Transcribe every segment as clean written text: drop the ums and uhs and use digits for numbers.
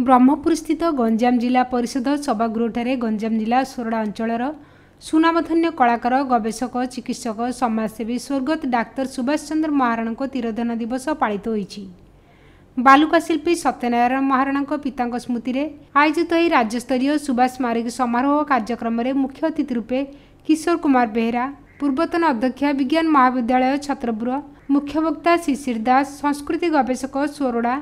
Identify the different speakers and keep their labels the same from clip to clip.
Speaker 1: ब्रह्मपुर स्थित गंजाम जिला परिषद सभागृह गंजाम जिला सोरडा अंचल सुनामधन्य कलाकार गवेषक चिकित्सक समाजसेवी स्वर्गत डाक्तर सुभाष चंद्र महाराणा तिरोधान दिवस पालित होईछि। बालुका शिल्पी सत्यनारायण महाराणा पिता स्मृति में आयोजित राज्यस्तरीय सुभाष स्मारक समारोह कार्यक्रम में मुख्य अतिथि रूपे किशोर कुमार बेहेरा, पूर्वतन अध्यक्ष विज्ञान महाविद्यालय छत्रपुर, मुख्य वक्ता शिशिर दास, संस्कृति गवेषक सोरडा,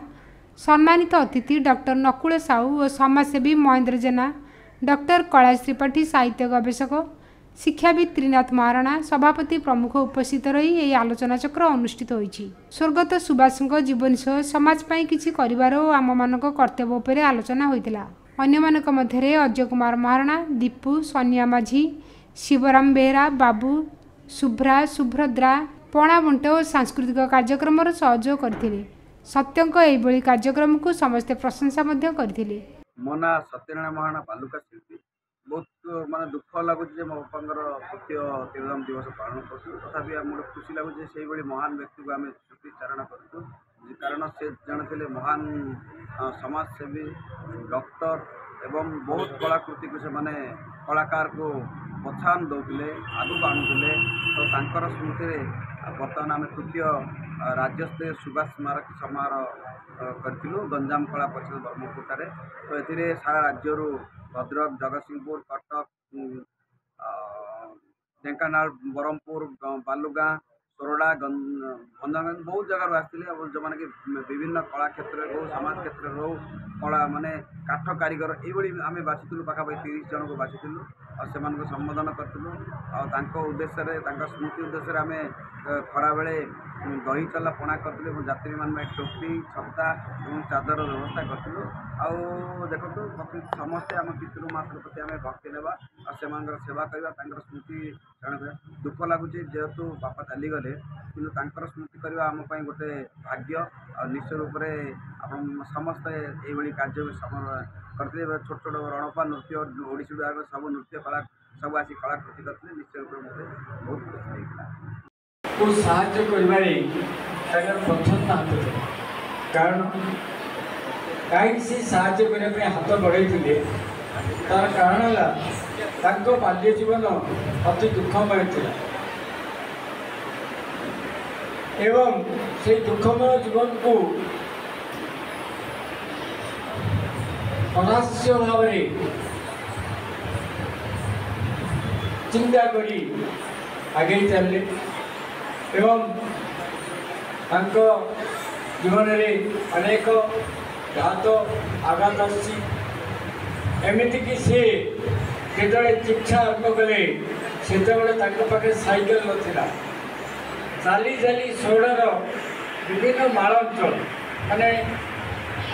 Speaker 1: सम्मानित अतिथि डॉक्टर नकुल साहू और समाजसेवी महेंद्र जेना, डॉक्टर कैलाश त्रिपाठी साहित्य गवेषक, शिक्षाविद त्रिनाथ महाराणा सभापति प्रमुख उपस्थित रही यह आलोचना चक्र अनुष्ठित होईछि। स्वर्गत सुभाष जीवनी सह समाज पई किछि करिवार और आम मानक कर्तव्य उपर आलोचना होइतिला। अन्य मानक मध्यरे अजय कुमार महाराणा, दीपू, सोनिया माझी, शिवराम बेहेरा, बाबू, शुभ्रा, सुभद्रा पणा बंट और सांस्कृतिक कार्यक्रम सहयोग करथिले। सत्यंक एभली कार्यक्रम को समस्ते प्रशंसा मध्य करथिले।
Speaker 2: मो ना सत्यनारायण महाराणा बालुका शिल्पी बहुत माने दुख लगुच मो बापांकर तृतीय तिरोधान दिवस पालन करूँ। तथापि आम गोटे खुशी लगुच से महान व्यक्ति को आम स्मृतिचारण करूँ, कारण से जन थे महान समाजसेवी डॉक्टर एवं बहुत कलाकृति को से माने कलाकार को प्रोत्साहन दौले आगू आणुले। तो तांकर स्मृति बर्तमान आम तृतीय राज्यस्तरीय सुभाष स्मारक समारोह करूँ गंजाम कला परिषद ब्रह्मपुर। तो ए सारा राज्य भद्रक, जगतसिंहपुर, कटक, ढेंकानाल, बरहमपुर, बालुगाँ, सोरडा, भंजनगंज बहुत जगह आसते जो मैंने कि विभिन्न कला क्षेत्र हो समाज क्षेत्र हो कला माने काठ कारीगर ये आम बाछी पाखापाखि 30 जन को बाछी और से संबोधन करूँ। उद्देश्य स्मृति उद्देश्य आम खरा बेले दही चला पणा करूँ, यात्री मान टोपी छता और चादर व्यवस्था करूँ। आउ देखो समस्ते आम पितृ मातृ प्रति आम भक्ति नेबा और से सेवा करवा स्मृति दुख लगुच जेहेतु बापा चलीगले कि स्मृति करवा आम गोटे भाग्य और निश्चय रूप से आप समस्ते ये कार्य करते छोट छोट रणपा नृत्य ओडिशी विभाग सब नृत्य कला सब आसी कलाकृति करते निश्चय रूप से बहुत खुशी
Speaker 3: साहाय्य प्रथम हाथ कारण कहीं से साहाय्य करने हाथ बढ़े तार कारण है बाल्य जीवन अति दुखमय था एवं से दुखमय जीवन को अनास्य भाव चिंता करी आगे चलले एवं जीवन में अनेक घात आघात आमती सी जो शिक्षा आरंभ कले से पाखे साइकेल नाला चली चली सोरडार विभिन्न मालांचल माने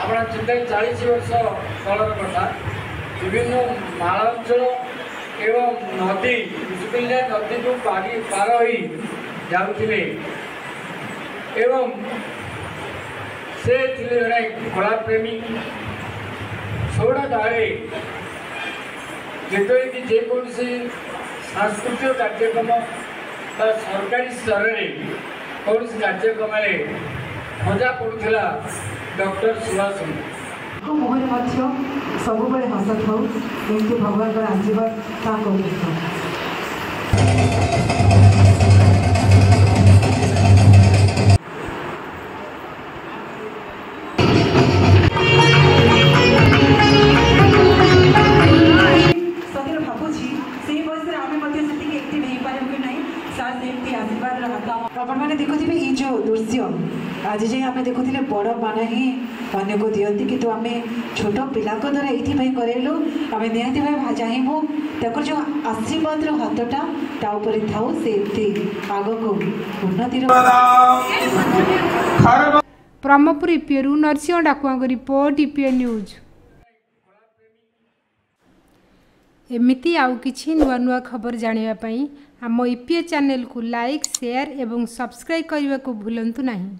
Speaker 3: अपना चिंता 40 वर्ष तलर कथा विभिन्न मालांचल एवं नदी विशुपिल्ला नदी को पार हो जाऊे एवं से जड़े कला प्रेमी सोरडा गाँव जो कि जेकोसी सांस्कृतिक कार्यक्रम सरकारी स्तर में कौन कार्यक्रम मजा पड़ूला डॉक्टर सुभाष
Speaker 4: मुहर सब हस था भगवान का आशीर्वाद आपने देखुवे ये जो दृश्य आज जाए आम देखुले बड़ मान ही अन्न को दिखती कि आम छोट पिला द्वारा ये करेलु आम निहती भाव चाहबू तक जो आशीर्वाद हाथटा थाऊ से आग को उन्नति।
Speaker 1: ब्रह्मपुर ईपीएरू Narasingh Dakua report EPA news. एमिती आउ किछि नुआ नुआ खबर जानिबा पई आम ईपीए चैनल को लाइक शेयर एवं सब्सक्राइब करने को भूलंतु नहीं।